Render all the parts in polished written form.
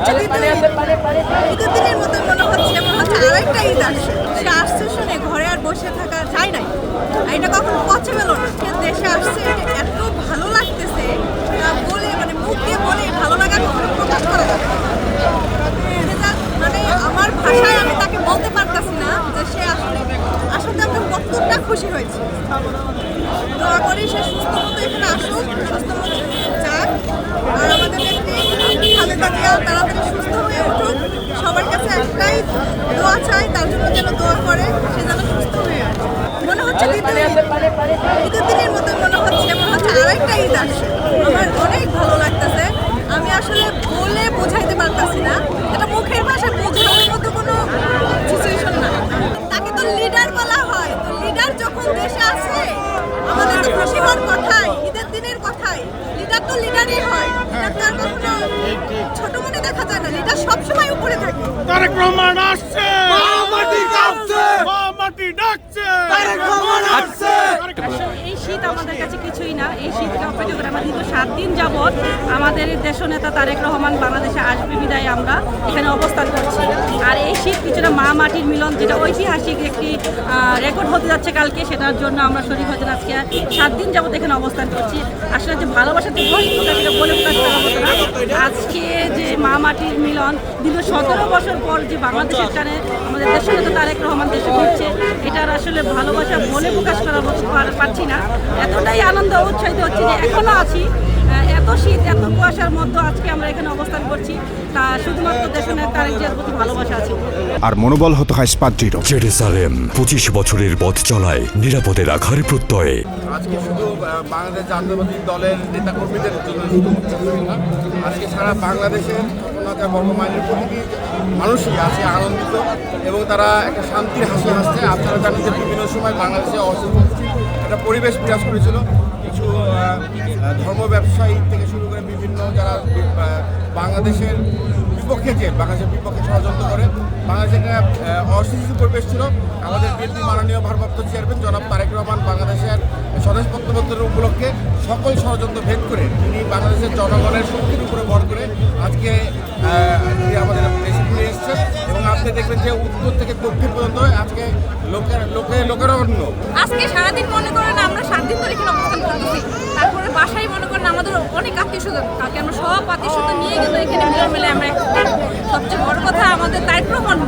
হচ্ছে ঈদের দিনের মতো মনে হচ্ছে আরেকটা ঈদ আসছে। সে আসছে শুনে ঘরে আর বসে থাকা যায় নাই, এটা কখনো পসিবল না। সে দেশে আসছে, এটা এত ভালো লাগতেছে বলে মানে মুখ দিয়ে বলে ভালো লাগা কখনো প্রকাশ করা যাবে না। মানে আমার ভাষায় আমি তাকে বলতে পারতাছি না যে সে আসলে আমরা কতটা খুশি হয়েছি। দোয়া করি সে সুস্থ মতো এখানে আসুক, সুস্থ মতো যাক, আর আমাদের নেত্রী খালেদা জিয়া তাড়াতাড়ি সুস্থ হয়ে উঠুক। সবার কাছে একটাই দোয়া চাই, তার জন্য যেন দোয়া করে, সে যেন সুস্থ হয়ে আসে। মনে হচ্ছে ঈদের দিনের মতো মনে হচ্ছে আরেকটা ঈদ আসছে। আমার অনেক ভালো লাগতেছে। আমি আসলে বলে বোঝাইতে পারতাছি না, এটা মুখের ভাষায় বোঝানোর মতো কোনো সিচুয়েশন না। তাকে তো লিডার বলা হয়, তো লিডার যখন দেশে আসে আমাদের তো খুশি হওয়ার কথাই, ঈদের দিনের কথাই। লিডার তো লিডারই হয়, লিডার তো আর কখনো ছোট মনে দেখা যায় না, লিডার সবসময় উপরে থাকে। তারেক রহমান আসছে, মাটি কাঁপছে, মাটি ডাকছে, তারেক রহমান আসছে। এই শীত আমাদের কাছে কিছুই না। এই শীতকে অপেক্ষা করে আমরা দীর্ঘ 7 দিন যাবৎ আমাদের দেশনেতা তারেক রহমান বাংলাদেশে আসবে বিদায় আমরা এখানে অবস্থান করছি। আর এই শীত কিছুটা মা মাটির মিলন, যেটা ঐতিহাসিক একটি রেকর্ড হতে যাচ্ছে কালকে, সেটার জন্য আমরা শরীর হতে আজকে 7 দিন যাবৎ এখানে অবস্থান করছি। আসলে যে ভালোবাসাতে সেটা বলে প্রকাশ করা হতো না। আজকে যে মা মাটির মিলন দীর্ঘ 17 বছর পর যে বাংলাদেশের টানে আমাদের দেশনেতা তারেক রহমান দেশে ফিরছে, এটার আসলে ভালোবাসা বলে প্রকাশ করা পারছি না। এতটাই আনন্দ উৎসাহিত হচ্ছে যে এখনো আছি। এত শীত, এত কুয়াশার মধ্যে আজকে আমরা এখানে অবস্থান করছি, তা শুধুমাত্র দেশনেতা তারেক জিয়ার প্রতি ভালোবাসা আছে। আর মনোবল হতে হয় স্পাত-দৃঢ়। জেরুজালেম 25 বছরের পথ চলায় নিরাপদে রাখার প্রত্যয়ে। আজকে শুধু বাংলাদেশ জাতীয়তাবাদী দলের নেতাকর্মীদের জন্য না, আজকে সারা বাংলাদেশের 50,000 বর্গ মাইলের প্রতিটি মানুষই আছে আনন্দিত এবং তারা একটা শান্তির হাসি হাসছে। আপনারা জানেন যে বিভিন্ন সময় বাংলাদেশে অস্থিতিশীল একটা পরিবেশ বিরাজ করেছিল। কিছু ধর্ম ব্যবসায়ী থেকে শুরু করে বিভিন্ন যারা বাংলাদেশের বিপক্ষে ষড়যন্ত্র করে বাংলাদেশে একটা অস্থিতিশীল পরিবেশ ছিল। আমাদের বিএনপি মাননীয় ভারপ্রাপ্ত চেয়ারম্যান জনাব তারেক রহমান বাংলাদেশের স্বদেশ প্রত্যাবর্তনের উপলক্ষে সকল ষড়যন্ত্র ভেদ করে তিনি বাংলাদেশের জনগণের শক্তির উপরে ভর করে আজকে আমাদের দেশে ফিরে এসেছেন এবং আপনি দেখবেন যে উত্তর থেকে দক্ষিণ পর্যন্ত আজকে লোকের অন্য। আজকে সারাদিন মনে করেন আমরা 7 দিন ধরে এখানে অবস্থান করতেছি, তারপরে বাসায় মনে করেন আমাদের অনেক আত্মীয় স্বজন, কালকে আমরা সব আত্মীয় স্বজন নিয়ে কিন্তু এখানে মিলন মেলে আমরা। সবচেয়ে বড় কথা আমাদের তারেক রহমান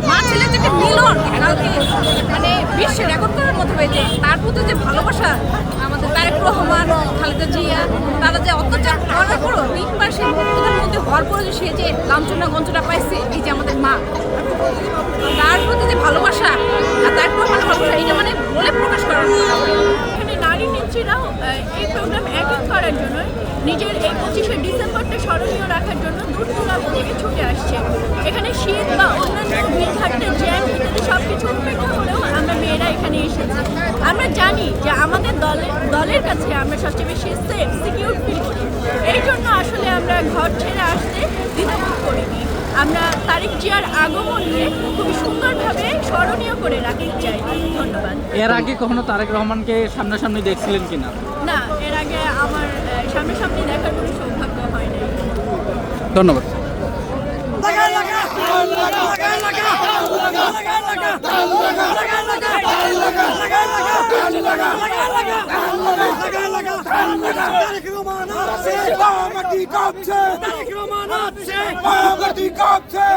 মা ছেলের যে মিলন কালকে মানে বিশ্বে রেকর্ড করার মতো হয়েছে। তার প্রতি যে ভালোবাসা আমাদের তারেক রহমান খালেদা জিয়া তারা যে অত্যাচার করার পরও তিনবার সেই মুক্তির মধ্যে হওয়ার পরে যে সে যে লাঞ্ছনা গঞ্চনা পাইছে, এই যে আমাদের মা, তার প্রতি যে ভালোবাসা আর তারেক রহমানের ভালোবাসা, এটা মানে বলে প্রকাশ করার মতো। এখানে নারী নেত্রীরাও এই প্রোগ্রাম অ্যাটেন্ড করার জন্য নিজের এই 25শে ডিসেম্বরটা স্মরণীয় রাখার জন্য দূর দূরান্ত থেকে ছুটে আসছে। এখানে শীত বা অন্যান্য ভিড়ভাট্টের জ্যাম ইত্যাদি সব কিছু উপেক্ষা করেও আমরা মেয়েরা এখানে এসেছি। আমরা জানি যে আমাদের দলের কাছে আমরা সবচেয়ে বেশি সেফ সিকিউর ফিল করি। এই জন্য আসলে আমরা ঘর ছেড়ে আসতে দ্বিধাবোধ করিনি। আমরা তারেক জিয়ার আগমনকে খুবই সুন্দরভাবে স্মরণীয় করে রাখতে চাই। ধন্যবাদ। এর আগে কখনো তারেক রহমানকে সামনাসামনি দেখছিলেন কিনা? না, এর আগে আমার সামনাসামনি দেখার কোনো সৌভাগ্য হয় নাই। ধন্যবাদ। মাটি কাঁপছে,